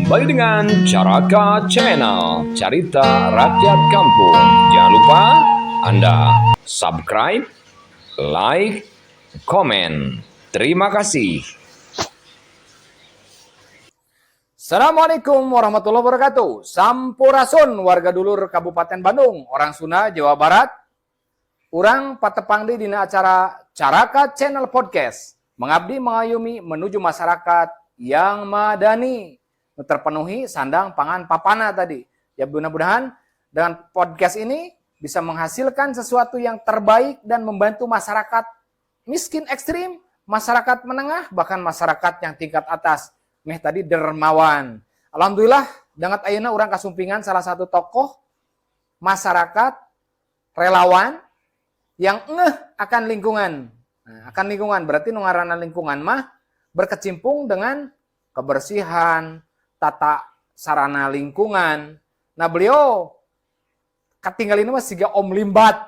Kembali dengan Caraka Channel, Carita Rakyat Kampung. Jangan lupa Anda subscribe, like, komen. Terima kasih. Assalamualaikum warahmatullahi wabarakatuh. Sampurasun warga dulur Kabupaten Bandung, orang Sunda, Jawa Barat. Urang patepangdi dina acara Caraka Channel Podcast. Mengabdi mengayomi menuju masyarakat yang madani. Terpenuhi sandang pangan papana tadi. Ya mudah-mudahan dengan podcast ini bisa menghasilkan sesuatu yang terbaik dan membantu masyarakat miskin ekstrim, masyarakat menengah, bahkan masyarakat yang tingkat atas. Meh tadi dermawan. Alhamdulillah dengan ayeuna urang kasumpingan salah satu tokoh masyarakat relawan yang akan lingkungan. Nah, akan lingkungan berarti nu ngaranna lingkungan mah berkecimpung dengan kebersihan, tata sarana lingkungan. Nah, beliau katinggal ini mah siga Om Limbat.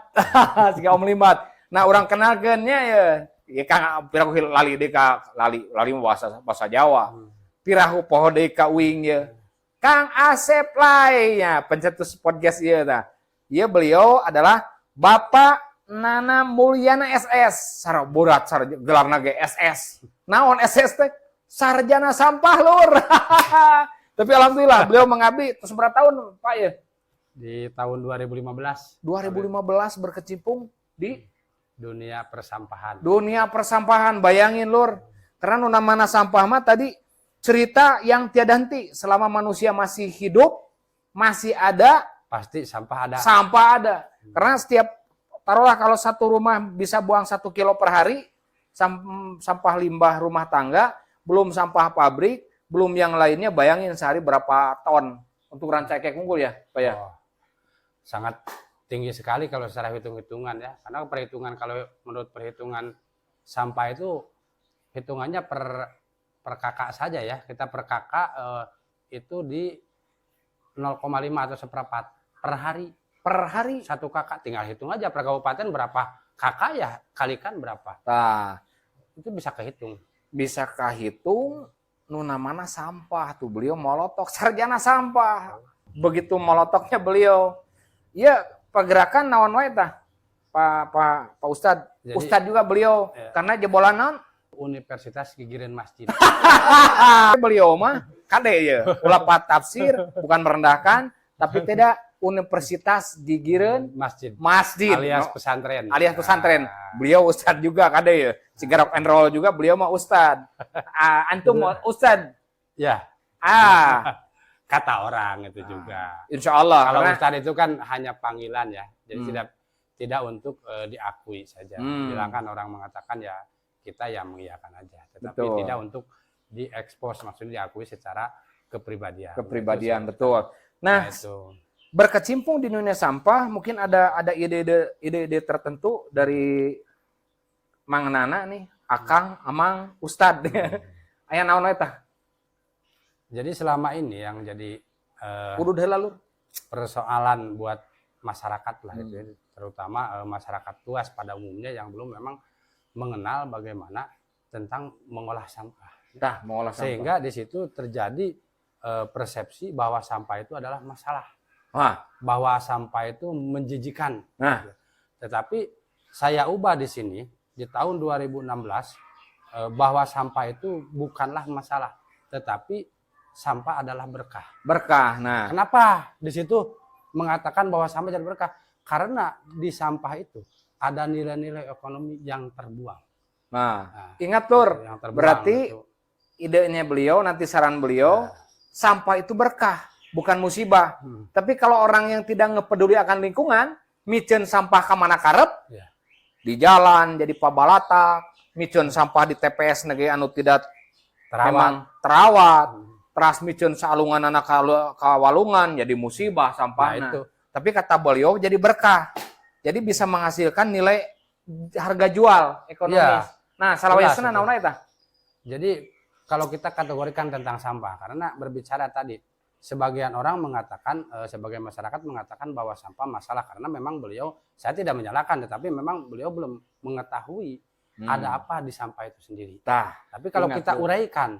Siga Om Limbat. Nah, orang kenalkeunnya ya Kang pirahu lali deui ka lali bahasa Jawa. Pirahu poho deui ka uing ya. Kang Asep Lai nya pencetus podcast ieu tah. Ieu beliau adalah Bapak Nana Mulyana SS. Sara borat sara gelarna ge SS. Naon SS teh? Sarjana sampah lur. Tapi alhamdulillah beliau mengabdi terus berapa tahun Pak ya? Di tahun 2015. 2015 berkecimpung di Dunia persampahan. dunia persampahan. Bayangin lur. Karena namanya sampah mah tadi cerita yang tiada henti. Selama manusia masih hidup, masih ada, Pasti sampah ada. sampah ada. Karena setiap, taruhlah kalau satu rumah bisa buang 1 kilo per hari, sampah limbah rumah tangga, belum sampah pabrik, belum yang lainnya, bayangin sehari berapa ton untuk rantai kek unggul ya, Pak ya? Oh, sangat tinggi sekali kalau secara hitung-hitungan ya. Karena perhitungan kalau menurut perhitungan sampah itu hitungannya per kakak saja ya. Kita per kakak itu di 0,5 atau seperempat per hari. Per hari. Satu kakak tinggal hitung aja per kabupaten berapa kakak ya, kalikan berapa. Nah, Itu bisa kehitung. bisa kahitung nu namana sampah tuh beliau molotok sarjana sampah. Begitu molotoknya beliau. Iya, pergerakan naon wae tah. Pak Ustad. Jadi, Ustad juga beliau ya. karena jebolan naon? Universitas Gigireun Masjid. Beliau mah kade ya. Ulah tafsir bukan merendahkan tapi tidak Universitas Gigireun Masjid. Masjid Alias no? pesantren. Alias pesantren. Nah, Beliau Ustad juga kade ya. Siga rock and roll juga beliau mah Ustad. Antum Ustad. ya, kata orang itu juga. Insya Allah. Kalau Karena ustad itu kan hanya panggilan ya. Jadi Hmm. tidak untuk diakui saja. Bilangkan orang mengatakan ya kita yang mengiyakan aja. Tetapi Betul. tidak untuk diekspos, maksudnya diakui secara kepribadian. kepribadian Itu betul. Nah, itu. berkecimpung di dunia sampah mungkin ada ide-ide tertentu dari Mang Nana nih, Akang, Amang, Ustad. Aya naon we tah? Jadi selama ini yang jadi Kudu deui lalu. persoalan buat masyarakat lah itu, terutama masyarakat luas pada umumnya yang belum memang mengenal bagaimana tentang mengolah sampah. Tah, mengolah sampah. Sehingga di situ terjadi persepsi bahwa sampah itu adalah masalah, Wah, bahwa sampah itu menjijikan. nah, Tetapi saya ubah di sini di tahun 2016 bahwa sampah itu bukanlah masalah, tetapi sampah adalah berkah. berkah. Nah, Kenapa di situ mengatakan bahwa sampah jadi berkah? Karena di sampah itu ada nilai-nilai ekonomi yang terbuang. nah, ingat Lur, Yang terbuang berarti itu. idenya beliau, nanti saran beliau, sampah itu berkah, bukan musibah. Tapi kalau orang yang tidak ngepeduli akan lingkungan, micen sampah ke mana karep, Ya. di jalan jadi pabalatak, micen sampah di TPS negeri anu tidak memang terawat, teras micen salungan anak kawalungan jadi musibah sampahnya. Nah, itu. Tapi kata beliau jadi berkah, jadi bisa menghasilkan nilai harga jual ekonomis. Ya. Nah, salawasana Jelas, naon eta? Jadi kalau kita kategorikan tentang sampah, karena berbicara tadi, sebagian orang mengatakan, sebagian masyarakat mengatakan bahwa sampah masalah karena memang beliau, saya tidak menyalahkan, tetapi memang beliau belum mengetahui ada apa di sampah itu sendiri. Tah, Tapi kalau ingat kita tuh. uraikan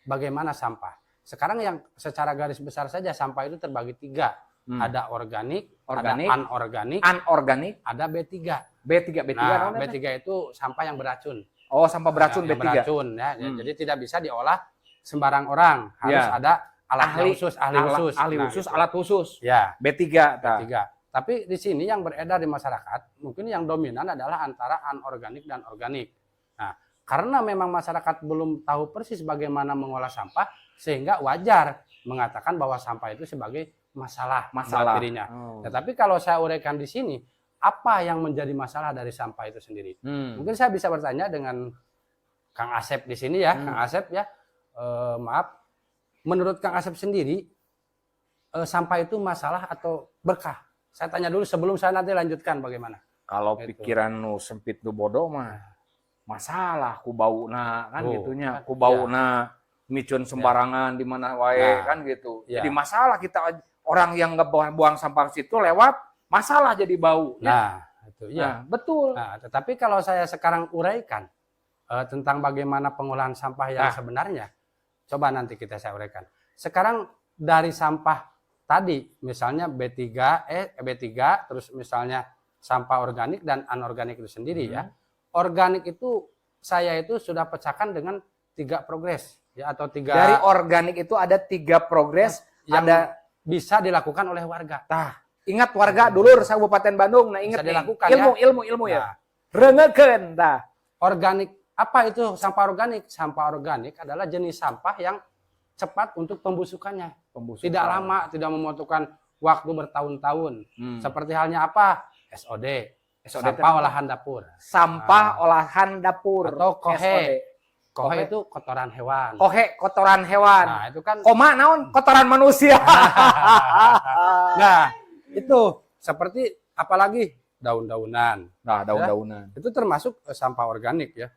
bagaimana sampah sekarang yang secara garis besar saja sampah itu terbagi 3. Ada organik, Organik, ada anorganik, anorganik, ada B3. B3 Nah, naon eta? B3 itu sampah yang beracun. Oh, sampah beracun Yang B3. beracun ya. Jadi tidak bisa diolah sembarang orang, harus Ya. ada alatnya khusus, ahli khusus. Ahli Nah, khusus, gitu. alat khusus. Ya, B3 tah. B3. Tapi di sini yang beredar di masyarakat, mungkin yang dominan adalah antara anorganik dan organik. Nah, karena memang masyarakat belum tahu persis bagaimana mengolah sampah, sehingga wajar mengatakan bahwa sampah itu sebagai masalah buat dirinya. Oh. Tetapi kalau saya uraikan di sini, apa yang menjadi masalah dari sampah itu sendiri? Mungkin saya bisa bertanya dengan Kang Asep di sini ya, Kang Asep ya. Maaf, menurut Kang Asep sendiri, sampah itu masalah atau berkah? Saya tanya dulu sebelum saya nanti lanjutkan bagaimana. Kalau Gitu. pikiran nu sempit nu bodoh mah masalah ku bauna kan Oh, gitunya, kan, ku bauna micun sembarangan di mana wae Nah, kan gitu. ya. Jadi masalah kita orang yang ngebuang sampah situ lewat masalah jadi bau. Nah, itu ya. Nah, betul. Nah, tetapi kalau saya sekarang uraikan tentang bagaimana pengolahan sampah yang Nah. sebenarnya, coba nanti saya uraikan. Sekarang dari sampah tadi, misalnya B3, terus misalnya sampah organik dan anorganik itu sendiri ya. Organik itu saya itu sudah pecahkan dengan 3 progres ya, atau 3 Dari organik itu ada 3 progres yang ada. bisa dilakukan oleh warga. Ingat warga dulur Kabupaten Bandung, nah ingat Bisa nih, dilakukan, ilmu ya. Nah, Rengekeun tah. organik apa itu sampah organik? Sampah organik adalah jenis sampah yang cepat untuk pembusukannya. Tidak lama, tidak membutuhkan waktu bertahun-tahun. Seperti halnya apa? SOD, SOD sampah olahan dapur. Sampah olahan dapur Atau kohe. SOD. Kohe itu kotoran hewan. Kohe kotoran hewan. Nah, itu kan Koma naon kotoran manusia. nah, itu seperti apalagi daun-daunan. Nah, daun-daunan. Itu termasuk sampah organik ya.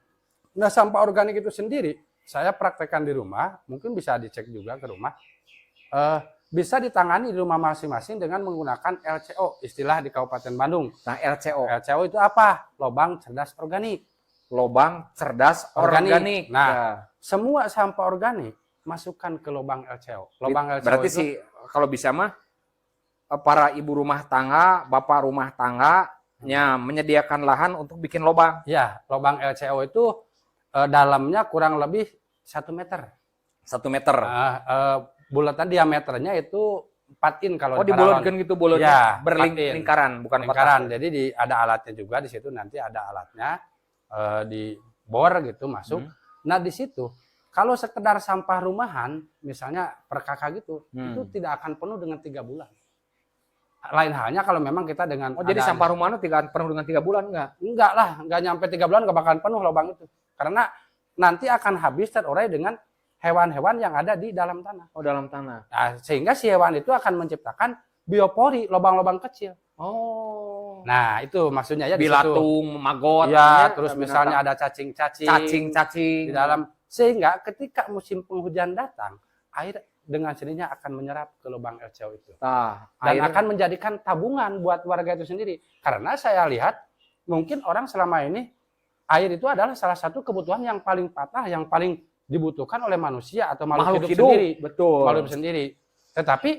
Nah, sampah organik itu sendiri saya praktekkan di rumah, mungkin bisa dicek juga ke rumah. Bisa ditangani di rumah masing-masing dengan menggunakan LCO, istilah di Kabupaten Bandung. Nah, LCO, LCO itu apa? Lobang cerdas organik. lobang cerdas organik. Nah, Ya. semua sampah organik masukkan ke lobang LCO. Lobang LCO Berarti itu, sih kalau bisa mah para ibu rumah tangga, bapak rumah tangganya menyediakan lahan untuk bikin lobang. ya, lobang LCO itu dalamnya kurang lebih 1 meter. 1 meter. Bulatan diameternya itu 4 in kalau Oh, di paralon. dibulatkan gitu bulatnya. Ya, Berlingkaran, bukan lingkaran. kotak. Jadi ada alatnya juga di situ, nanti ada alatnya di bor gitu masuk. Nah, di situ kalau sekedar sampah rumahan misalnya per kakak gitu, itu tidak akan penuh dengan 3 bulan. Lain halnya kalau memang kita dengan Oh, jadi sampah rumahan tidak penuh dengan 3 bulan enggak? enggak lah, enggak nyampe 3 bulan enggak bakalan penuh lubang itu. Karena nanti akan habis terurai dengan hewan-hewan yang ada di dalam tanah. Oh, dalam tanah. Nah, sehingga si hewan itu akan menciptakan biopori, lubang-lubang kecil. Oh. Nah, itu maksudnya ya di situ. Bilatung, maggot, Ya, terus misalnya ada cacing-cacing cacing-cacing di dalam, sehingga ketika musim penghujan datang, air dengan sendirinya akan menyerap ke lubang LCO itu. Nah, Dan air akan menjadikan tabungan buat warga itu sendiri. Karena saya lihat mungkin orang selama ini air itu adalah salah satu kebutuhan yang paling patah, yang paling dibutuhkan oleh manusia atau makhluk hidup sendiri. Betul. Makhluk hidup sendiri. Tetapi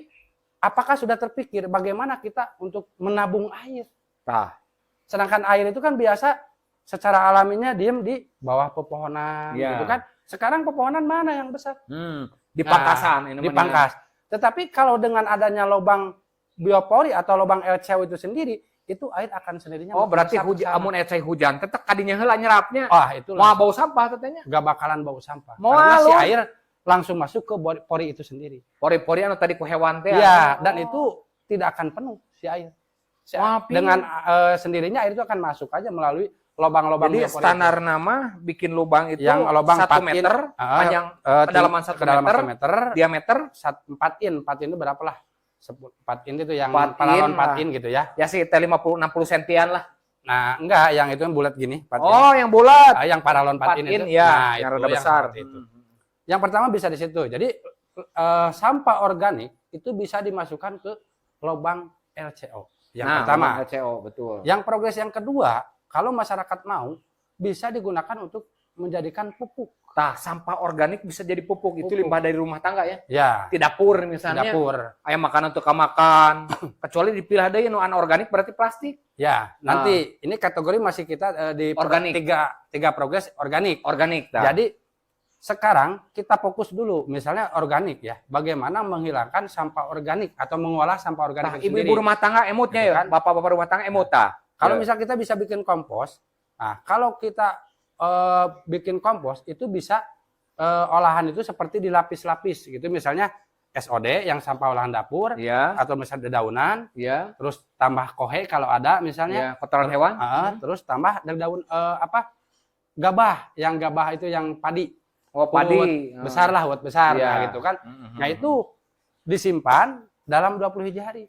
apakah sudah terpikir bagaimana kita untuk menabung air? Nah, Sedangkan air itu kan biasa secara alaminya diem di bawah pepohonan Ya. gitu kan. Sekarang pepohonan mana yang besar? di pangkasan Nah, ini di namanya. pangkas. Tetapi kalau dengan adanya lubang biopori atau lubang LCO itu sendiri, itu air akan sendirinya. Oh, berarti meresap ke sana. amun ecai hujan tetep kadinya heula nyerapnya. Wah, itu Mau bau sampah katanya. nggak bakalan bau sampah. Mau Karena si lu. air langsung masuk ke pori itu sendiri. Pori-pori anu tadi ku hewan teh. Iya, dan itu tidak akan penuh si air. Wah, Dengan sendirinya air itu akan masuk aja melalui lubang-lubang Jadi biopori standar nama bikin lubang itu yang lubang 1 4 in, meter panjang, kedalaman 1 meter, meter, diameter 4 in. 4 in itu berapa lah? 4 in itu yang 4 paralon in 4 lah. in gitu ya. ya sih teh 50-60 sentian lah. Nah, enggak, yang itu kan bulat gini, 4 in. Oh, yang bulat. Yang paralon 4 in 4 in itu. ya, Nah, yang itu rada besar. seperti itu. Yang pertama bisa di situ. Jadi sampah organik itu bisa dimasukkan ke lubang LCO. Yang pertama. lubang LCO, betul. Yang progres yang kedua, kalau masyarakat mau, bisa digunakan untuk menjadikan pupuk. Tah, sampah organik bisa jadi pupuk. Itu Pupuk. limbah dari rumah tangga ya. Ya, Di dapur misalnya. dapur. Ayam makanan tukang makan. Kecuali dipilah deh nu anorganik berarti plastik. Ya, nanti ini kategori masih kita di Organik. tiga progres organik. Organik. Tah. Jadi sekarang kita fokus dulu, misalnya organik ya, bagaimana menghilangkan sampah organik atau mengolah sampah organik itu sendiri. Ibu-ibu rumah tangga emotnya Gitu ya. kan? Bapak-bapak rumah tangga emot tah. Kalau Ya. misal kita bisa bikin kompos, nah kalau kita bikin kompos itu bisa olahan itu seperti dilapis-lapis gitu, misalnya SOD yang sampah olahan dapur, Ya. atau misalnya dedaunan, Ya. terus tambah kohe kalau ada Ya. misalnya, Kotoran hewan. terus tambah daun gabah, yang gabah itu yang padi, Oh, padi. besar lah, buat besar, Iya. nah gitu kan. Nah itu disimpan dalam 20 hari.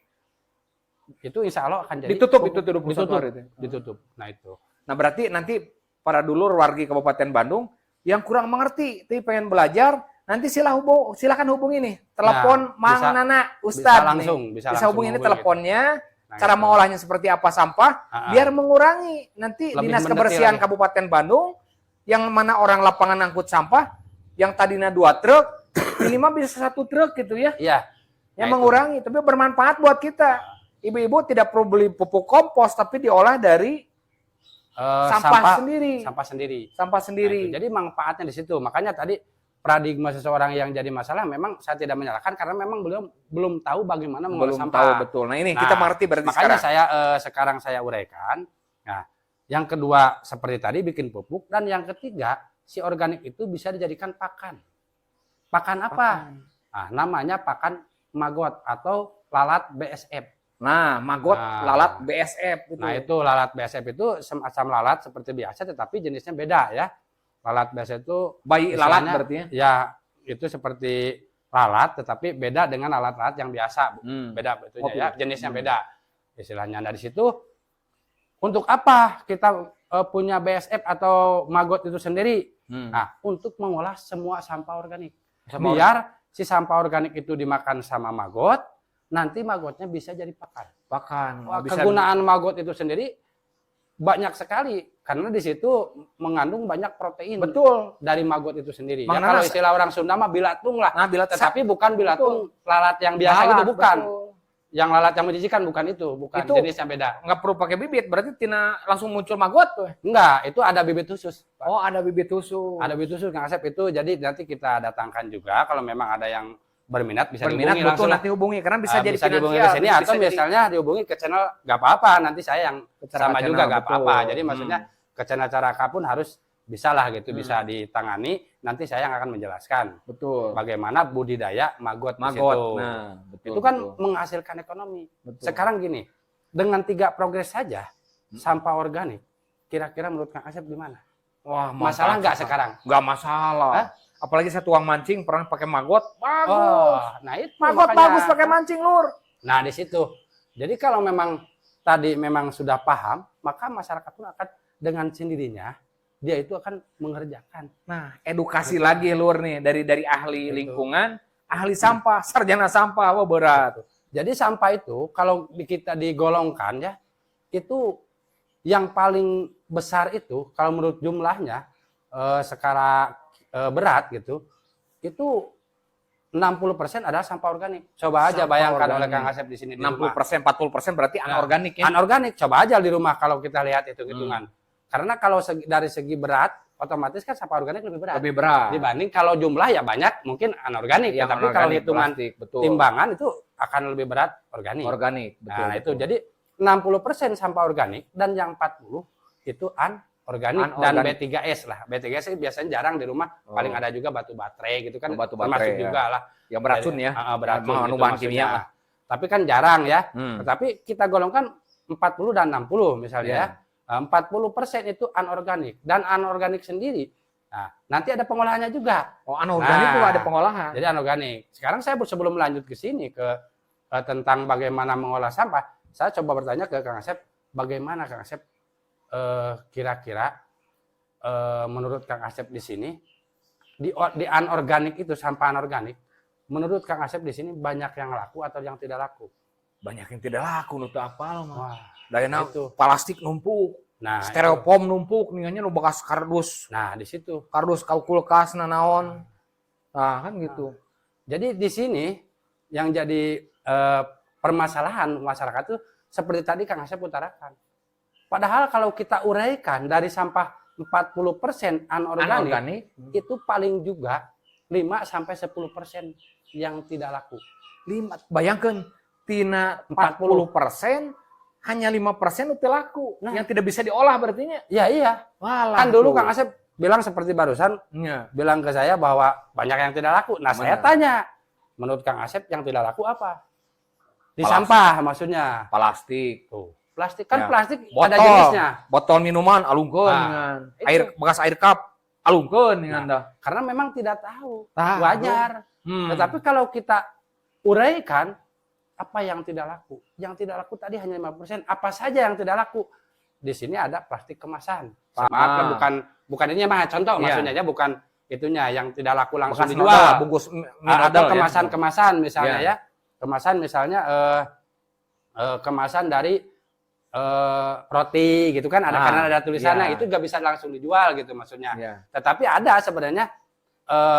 Itu insya Allah akan jadi Ditutup itu 21 ditutup, hari itu. ditutup. Nah itu. Nah, berarti nanti para dulur wargi Kabupaten Bandung yang kurang mengerti, tapi pengen belajar, nanti silakan hubungi nih. Telepon Mang bisa- Nana Bisa Ustadz langsung, nih. bisa Bisa langsung hubungi ini hubungi teleponnya, gitu. Nah, cara gitu. mengolahnya seperti apa sampah, biar mengurangi nanti Lebih Dinas mendetil Kebersihan lagi. Kabupaten Bandung, yang mana orang lapangan angkut sampah, yang tadinya 2 truk, minimal bisa 1 truk gitu ya. Iya. Yang Nah, itu. mengurangi, tapi bermanfaat buat kita. Ibu-ibu tidak perlu beli pupuk kompos, tapi diolah dari sampah sendiri. Sampah sendiri. Sampah Nah, sendiri. itu. Jadi manfaatnya di situ. Makanya tadi paradigma seseorang yang jadi masalah memang saya tidak menyalahkan karena memang beliau belum tahu bagaimana mengolah Belum sampah. tahu betul. Nah ini Nah, kita mengerti berarti Makanya sekarang. sekarang saya uraikan. Nah, yang kedua seperti tadi bikin pupuk, dan yang ketiga si organik itu bisa dijadikan pakan. Pakan apa? Nah, namanya pakan maggot atau lalat BSF. Nah, maggot Nah. lalat BSF itu. Nah, itu lalat BSF itu semacam lalat seperti biasa tetapi jenisnya beda ya. Lalat BSF itu bayi lalat istilahnya, berarti ya. ya itu seperti lalat tetapi beda dengan lalat-lalat yang biasa. Beda betulnya Oh, ya, beda. jenisnya beda. Istilahnya dari situ untuk apa kita punya BSF atau maggot itu sendiri? Nah, untuk mengolah semua sampah organik. Biar si sampah organik itu dimakan sama maggot, nanti maggotnya bisa jadi pakan. pakan. Wah, Bisa kegunaan maggot itu sendiri banyak sekali karena di situ mengandung banyak protein. betul. Dari maggot itu sendiri. Mang Ya, kalau Nanas. istilah orang Sunda mah bilatung lah. Nah, bila Tetapi bukan bilatung lalat yang biasa lalat, gitu, bukan. betul. Yang lalat yang menjijikan bukan itu, bukan Itu jenisnya beda. nggak perlu pakai bibit, berarti tina langsung muncul maggot tuh. Enggak, itu ada bibit khusus. Pak. Oh, ada bibit khusus. Ada bibit khusus Kang Asep itu. Jadi nanti kita datangkan juga kalau memang ada yang berminat bisa berminat dihubungi betul langsung. nanti hubungi karena bisa jadi bisa dihubungi ke finansial, sini bisa atau jadi- misalnya dihubungi ke channel nggak apa-apa, nanti saya yang Ke sama channel, juga nggak betul. apa-apa. Jadi maksudnya ke channel Caraka pun harus bisa lah gitu, bisa Hmm. ditangani. Nanti saya yang akan menjelaskan betul. bagaimana budidaya maggot di Maggot. situ. Nah, betul. Itu kan betul. menghasilkan ekonomi. Betul. Sekarang gini, dengan 3 progres saja sampah organik, kira-kira menurut Kang Asep gimana? Wah, Masalah nggak sekarang? Nggak masalah. Hah? Apalagi saya tuang mancing pernah pakai maggot. Bagus. Oh, nah itu maggot makanya. bagus pakai mancing, Lur. Nah, di situ. Jadi kalau memang tadi memang sudah paham, maka masyarakat pun akan dengan sendirinya dia itu akan mengerjakan. Nah, edukasi lagi Lur nih dari ahli Betul. lingkungan, ahli sampah, sarjana sampah, wah berat. Jadi sampah itu kalau kita digolongkan ya, itu yang paling besar itu kalau menurut jumlahnya secara berat gitu, itu 60% adalah sampah organik. Coba aja Sampah bayangkan organik. oleh Kang Asep di sini di rumah. 60%, 40% berarti Ya. anorganik ya. Anorganik, coba aja di rumah kalau kita lihat hitung-hitungan. Karena kalau dari segi berat, otomatis kan sampah organik lebih berat. Lebih berat. Dibanding kalau jumlah ya banyak, mungkin anorganik. Yang Tapi kalau anorganik, hitungan plastik, betul. timbangan itu akan lebih berat organik. Organik, betul. Nah, itu betul. jadi 60% sampah organik dan yang 40 itu anorganik dan Anorganik. B3S lah. B3S itu biasanya jarang di rumah, Oh. paling ada juga batu baterai gitu kan. Batu termasuk baterai, ya. juga lah. yang beracun ya. Beracun Anu gitu bahan maksudnya. kimia lah. Tapi kan jarang ya. Tapi Tetapi kita golongkan 40 dan 60 misalnya Iya. ya. 40% itu anorganik dan anorganik sendiri. Nah, nanti ada pengolahannya juga. oh anorganik Nah, juga ada pengolahan. Jadi anorganik. Sekarang saya sebelum lanjut ke sini tentang bagaimana mengolah sampah, saya coba bertanya ke Kang Asep, bagaimana Kang Asep kira-kira menurut Kang Asep di sini di anorganik itu sampah anorganik, menurut Kang Asep di sini banyak yang laku atau yang tidak laku? Banyak yang tidak laku nutu apa loh, Mas. Wah, Dayana itu. plastik numpuk. Nah, Styrofoam numpuk ningannya nu bekas kardus. nah di situ. Kardus kau kulkas nanaon. Nah, kan gitu. Jadi di sini yang jadi permasalahan masyarakat tuh seperti tadi Kang Asep utarakan. Padahal kalau kita uraikan dari sampah 40% anorganik, Anorganik. itu paling juga 5-10% yang tidak laku. Bayangkan tina 40% hanya 5% itu laku. Nah. Yang tidak bisa diolah berarti nya. Ya iya. Walah. Kan dulu tuh. Kang Asep bilang seperti barusan, Nya. bilang ke saya bahwa banyak yang tidak laku. Nah, saya Benar. tanya, menurut Kang Asep yang tidak laku apa? Di Plastik. sampah maksudnya. Plastik. Tuh. Plastik kan Ya. plastik Botol. ada jenisnya. Botol minuman alungkeun Nah, dengan itu. air bekas air cup alungkeun dengan dah. Karena memang tidak tahu. Tahu. Wajar. Hmm. Tetapi kalau kita uraikan apa yang tidak laku? Yang tidak laku tadi hanya 5%. Apa saja yang tidak laku? Di sini ada plastik kemasan. Maaf, bukan ini mah contoh Iya. maksudnya ya, bukan itunya yang tidak laku langsung Bekas dijual. nodal, bungkus Atau nodal ya. kemasan-kemasan misalnya Iya. ya. Kemasan misalnya kemasan dari roti gitu kan ada Ah, karena ada tulisannya iya. itu nggak bisa langsung dijual gitu maksudnya. Iya. Tetapi ada sebenarnya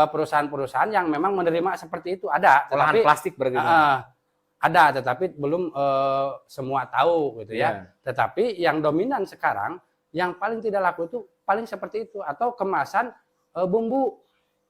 perusahaan-perusahaan yang memang menerima seperti itu ada. Olahan Tetapi plastik berarti. ada tetapi belum semua tahu gitu ya. Iya. Tetapi yang dominan sekarang yang paling tidak laku itu paling seperti itu atau kemasan bumbu.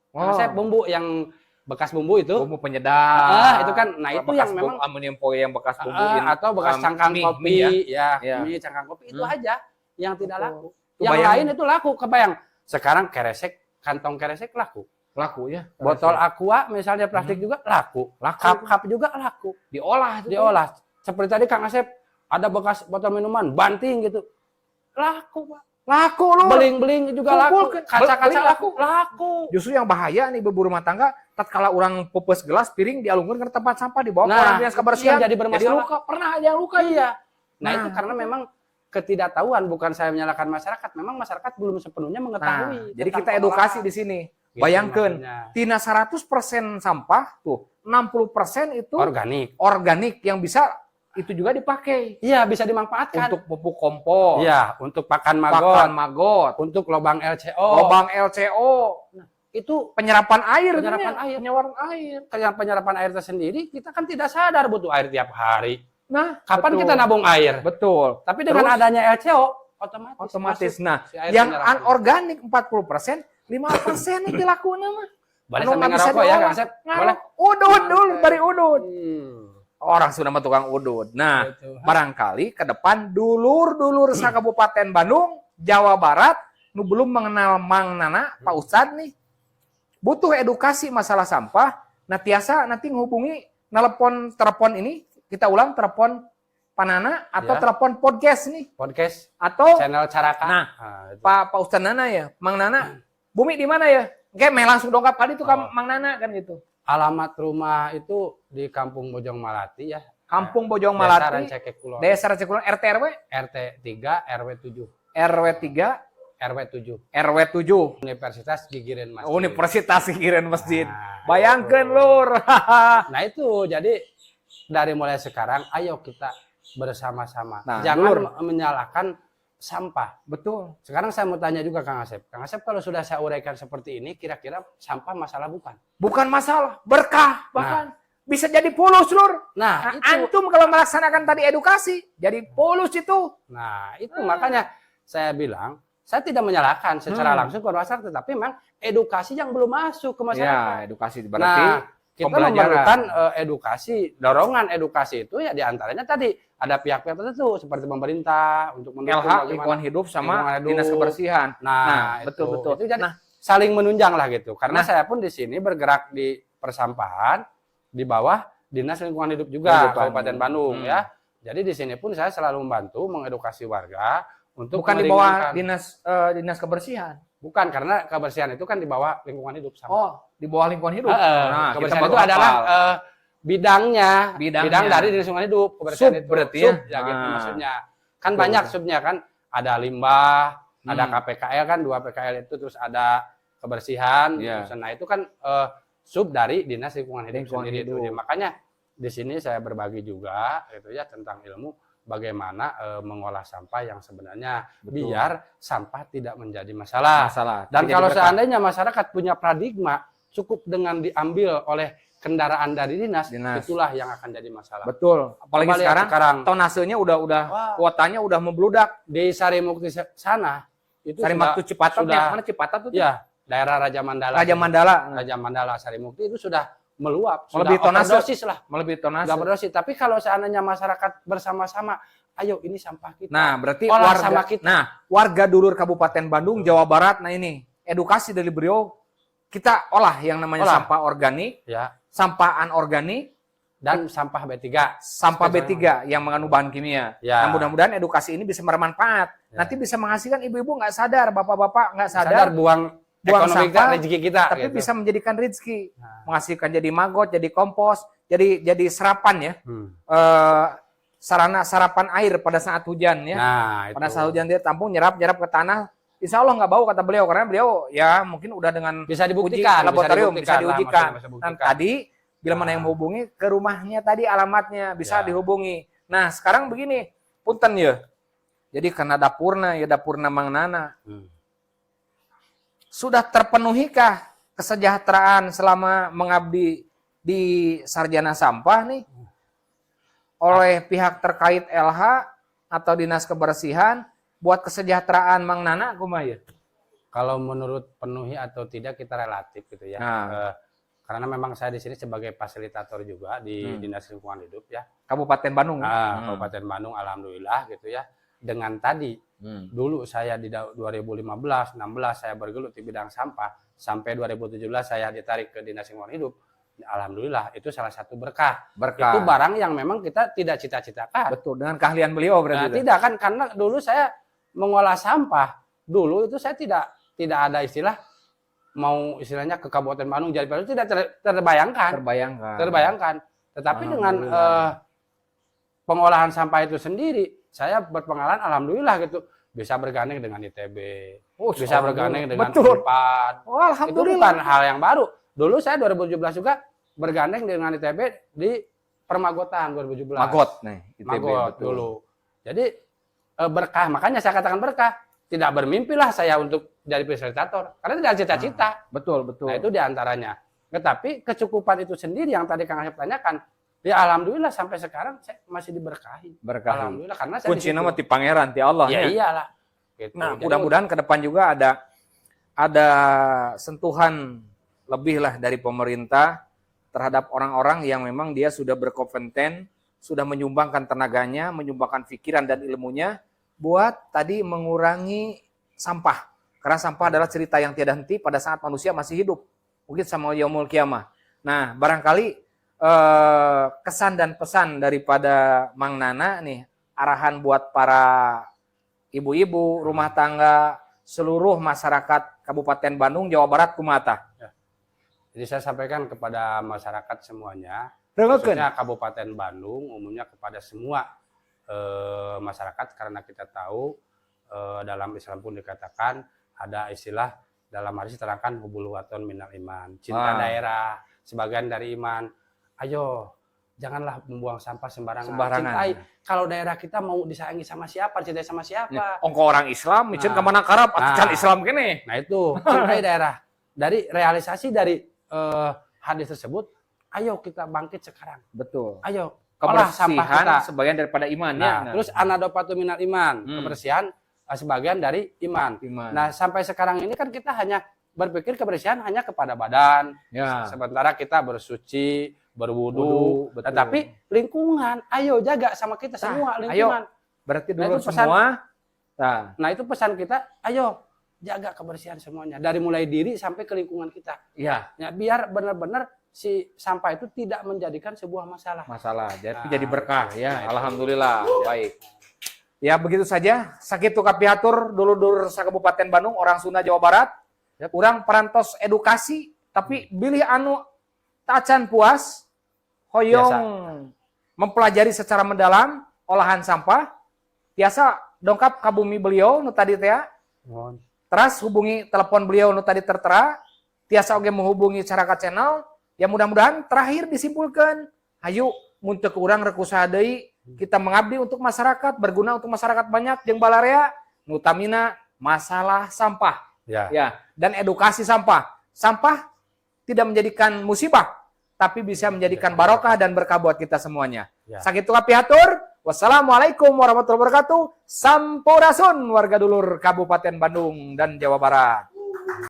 Konsep bumbu yang bekas bumbu itu. Bumbu penyedap. Itu kan, nah itu bekas yang memang amonium foil yang bekas bumbuin atau bekas cangkang mie, kopi, mie ya. ya, Iya. mie cangkang kopi itu aja yang tidak Betul. laku. Itu Yang bayang- lain itu laku, kebayang. Sekarang keresek, kantong keresek laku. laku ya. Botol aqua misalnya plastik juga laku. Cup juga laku. Diolah itu. Diolah. Seperti tadi Kang Asep ada bekas botol minuman banting gitu. Laku, Pak. Laku loh. Beling-beling juga laku. Kumpulkan. Kaca-kaca Beling laku. Laku. Justru yang bahaya nih ibu rumah tangga, tatkala orang pepes gelas piring dialungkan ke tempat sampah dibawa ke Nah, orang dinas kebersihan itu yang jadi bermasalah. luka. Pernah aja yang luka Iya. Nah, Nah, itu karena memang ketidaktahuan, bukan saya menyalahkan masyarakat. Memang masyarakat belum sepenuhnya Nah, mengetahui. jadi tentang kita edukasi pengolahan. di sini. Gitu Bayangkan, maksudnya. tina 100% sampah tuh 60% itu Organik. organik yang bisa itu juga dipakai Iya, bisa dimanfaatkan. untuk pupuk kompos, Iya, untuk pakan pakan magot, magot, untuk lubang LCO. lubang LCO, Itu penyerapan air, Penyerapan air. penyerapan air. penyerapan air tersendiri, kita kan tidak sadar butuh air tiap hari. Nah, Kapan betul. kita nabung air? Betul. Tapi dengan Terus, adanya LCO, otomatis otomatis. masuk Nah, si air yang penyerapan. anorganik 40%, 5% itu lakukan mah. Boleh Anu sampai nggak bisa ngerokok ya, diolah. Kang Asep? Boleh? Udud dulu, bari udud. Hmm. Orang sudah mah tukang udud. Nah, Gitu. barangkali ke depan dulur-dulur sa Kabupaten Bandung, Jawa Barat, nu belum mengenal Mang Nana, Pak Ustad nih, butuh edukasi masalah sampah. Nah, tiasa nanti menghubungi telepon ini, kita ulang telepon Panana atau Ya. telepon podcast nih, Podcast atau channel Caraka. Nah, itu. Pak Ustad Nana ya, Mang Nana, Bumi di mana ya? Oke, langsung dongkap kali itu Oh. Mang Nana kan gitu. Alamat rumah itu di Kampung Bojong Malati ya. Kampung Bojong Desa Malati, Rancake Kulon. Desa Racekulon, RT RW, RT 3 RW 7. RW 3, RW 7. RW 7. Universitas Gigireun Masjid. Universitas Gigireun Masjid. Nah, Bayangkan itu. lur. Nah itu jadi dari mulai sekarang ayo kita bersama-sama. Nah, Jangan Lur. menyalahkan sampah. Betul. Sekarang saya mau tanya juga Kang Asep. Kang Asep kalau sudah saya uraikan seperti ini kira-kira sampah masalah bukan? Bukan masalah, berkah bahkan. Bisa jadi pulus lur. Nah, Nah, itu. antum kalau melaksanakan tadi edukasi, jadi pulus itu. Nah, itu makanya saya bilang saya tidak menyalahkan secara langsung ke masyarakat, tetapi memang edukasi yang belum masuk ke masyarakat. Ya, edukasi berarti Nah, kita pembelajaran. memerlukan edukasi, dorongan edukasi itu ya diantaranya tadi ada pihak-pihak tertentu seperti pemerintah untuk mendukung LH bagaimana lingkungan hidup sama lingkungan hidup. dinas kebersihan. Nah, betul itu. betul. Itu jadi Nah, saling menunjang lah gitu. Karena Nah. saya pun di sini bergerak di persampahan di bawah Dinas Lingkungan Hidup juga Lingkungan. Kabupaten Bandung Hmm. ya. Jadi di sini pun saya selalu membantu mengedukasi warga untuk bukan di bawah meringankan. dinas kebersihan. Bukan, karena kebersihan itu kan di bawah lingkungan hidup sama. Oh, di bawah lingkungan hidup. Kebersihan kita itu baru adalah hafal. bidangnya, Bidangnya. bidang dari dinas lingkungan hidup. Kebersihan Sub itu berarti sub, ya? gitu Ah. maksudnya. Kan Betul, banyak betul. subnya kan, ada limbah, ada Hmm. KPKL kan, 2 PKL itu, terus ada kebersihan. Iya. Terus, nah itu kan sub dari dinas lingkungan hidup Lingkungan sendiri hidup. itu. Ya, makanya di sini saya berbagi juga gitu ya tentang ilmu bagaimana mengolah sampah yang sebenarnya Betul. biar sampah tidak menjadi masalah. Dan Jadi kalau berkah. seandainya masyarakat punya paradigma cukup dengan diambil oleh kendaraan dari dinas, itulah yang akan jadi masalah. Betul. Apalagi Coba lihat sekarang tonasenya udah Wah. kuotanya udah membludak. Di Sarimukti sana itu Sarimukti Cipatat sudah- yang mana Cipatat tuh? ya daerah Raja Mandala. Raja Mandala. Raja Mandala Sarimukti itu sudah meluap, Melebihi sudah tonase. overdosis lah. Melebihi tonase. Sudah overdosis. Tapi kalau seandainya masyarakat bersama-sama, ayo ini sampah kita. Nah, berarti Olah warga sama kita. Nah, warga dulur Kabupaten Bandung, Jawa Barat. Nah, ini edukasi dari beliau, kita olah yang namanya Olah. sampah organik, Ya, sampah anorganik, dan sampah B3. sampah B3 yang mengandung bahan kimia. Ya. Nah, mudah-mudahan edukasi ini bisa bermanfaat. Ya. Nanti bisa menghasilkan ibu-ibu nggak sadar, bapak-bapak nggak Sadar sadar, buang ekonomi kita, sampah, rezeki kita. tapi gitu. bisa menjadikan rezeki, Nah. menghasilkan jadi magot, jadi kompos, jadi serapan ya, sarana sarapan air pada saat hujan ya. Nah, itu. Pada saat hujan dia tampung nyerap ke tanah, insya Allah nggak bau kata beliau, karena beliau ya mungkin udah dengan bisa uji dibuktikan, laboratorium bisa lah, diujikan. maksudnya bisa Nah, buktikan. tadi bila mana Nah. yang menghubungi ke rumahnya tadi alamatnya bisa Ya. dihubungi. Nah sekarang begini, punten ya. Jadi karena dapurna Mang Nana sudah terpenuhikah kesejahteraan selama mengabdi di Sarjana Sampah nih oleh pihak terkait LH atau Dinas Kebersihan buat kesejahteraan Mang Nana kumaha ya? Kalau menurut penuhi atau tidak kita relatif gitu ya. Nah. Karena memang saya di sini sebagai fasilitator juga di Dinas Lingkungan Hidup ya. Kabupaten Bandung. Kabupaten Bandung alhamdulillah gitu ya. Dengan tadi dulu saya di 2015, 16 saya bergelut di bidang sampah sampai 2017 saya ditarik ke Dinas Lingkungan Hidup. Alhamdulillah itu salah satu berkah. Itu barang yang memang kita tidak cita-citakan. Betul, dengan keahlian beliau berarti. Nah, tidak kan karena dulu saya mengolah sampah. Dulu itu saya tidak ada istilah mau istilahnya ke Kabupaten Bandung jadi itu tidak terbayangkan. Tetapi dengan pengolahan sampah itu sendiri saya berpengalaman alhamdulillah gitu bisa bergandeng dengan ITB, bisa bergandeng dengan Unpad. Oh, itu bukan hal yang baru. Dulu saya 2017 juga bergandeng dengan ITB di Permagotan 2017. Magot nih, ITB, Magot betul. dulu. Jadi berkah, makanya saya katakan berkah. Tidak bermimpilah saya untuk jadi fasilitator karena tidak cita-cita. Betul. Nah, itu diantaranya. Tetapi kecukupan itu sendiri yang tadi Kang Asep tanyakan, ya alhamdulillah sampai sekarang saya masih diberkahi. Alhamdulillah karena saya kunci nama ti pangeran ti Allah ya. Iyalah. Gitu. Nah, Jadi, mudah-mudahan ke depan juga ada sentuhan lebih lah dari pemerintah terhadap orang-orang yang memang dia sudah berkompeten, sudah menyumbangkan tenaganya, menyumbangkan pikiran dan ilmunya buat tadi mengurangi sampah. Karena sampah adalah cerita yang tiada henti pada saat manusia masih hidup. Mungkin sama yaumul kiamah. Nah, barangkali kesan dan pesan daripada Mang Nana nih, arahan buat para ibu-ibu, rumah tangga, seluruh masyarakat Kabupaten Bandung, Jawa Barat, kumata. Jadi saya sampaikan kepada masyarakat semuanya, Dengarkan. khususnya Kabupaten Bandung, umumnya kepada semua masyarakat, karena kita tahu dalam Islam pun dikatakan ada istilah dalam hadis terangkan hubul waton minal iman, cinta daerah sebagian dari iman. Ayo janganlah membuang sampah sembarangan. Cintai. Kalau daerah kita mau disayangi sama siapa, cintai sama siapa. Ongko orang Islam, micin kemana karab, atucan Islam kene. Nah itu cintai daerah. Dari realisasi dari hadis tersebut, ayo kita bangkit sekarang. Betul. Ayo olah sampah kita. Kebersihan sebagian daripada iman. Terus anadopatu minal iman, kebersihan sebagian dari iman. Nah sampai sekarang ini kan kita hanya berpikir kebersihan hanya kepada badan. Sementara kita bersuci, berwudu, tetapi lingkungan, ayo jaga sama kita semua lingkungan. Ayo, berarti dulu semua. Nah itu pesan kita, ayo jaga kebersihan semuanya dari mulai diri sampai ke lingkungan kita. Ya, biar benar-benar si sampah itu tidak menjadikan sebuah masalah. Jadi berkah ya. Alhamdulillah. Baik. Ya begitu saja. Sakitu kapiatur dulur-dulur Kabupaten Bandung, orang Sunda Jawa Barat. Urang parantos edukasi, tapi bilih anu tacan puas, hoyong mempelajari secara mendalam olahan sampah. Biasa dongkap ka bumi beliau nu tadi teh. Terus hubungi telepon beliau nu tadi tertera. Tiasa oge menghubungi Caraka Channel. Ya mudah-mudahan terakhir disimpulkan, hayu mun teu urang rek usaha deui kita mengabdi untuk masyarakat, berguna untuk masyarakat banyak jeung balarea nutamina masalah sampah. Ya, dan edukasi sampah. Sampah tidak menjadikan musibah, tapi bisa menjadikan barokah dan berkah buat kita semuanya. Sakitu pihatur. Wassalamualaikum warahmatullahi wabarakatuh. Sampurasun warga dulur Kabupaten Bandung dan Jawa Barat.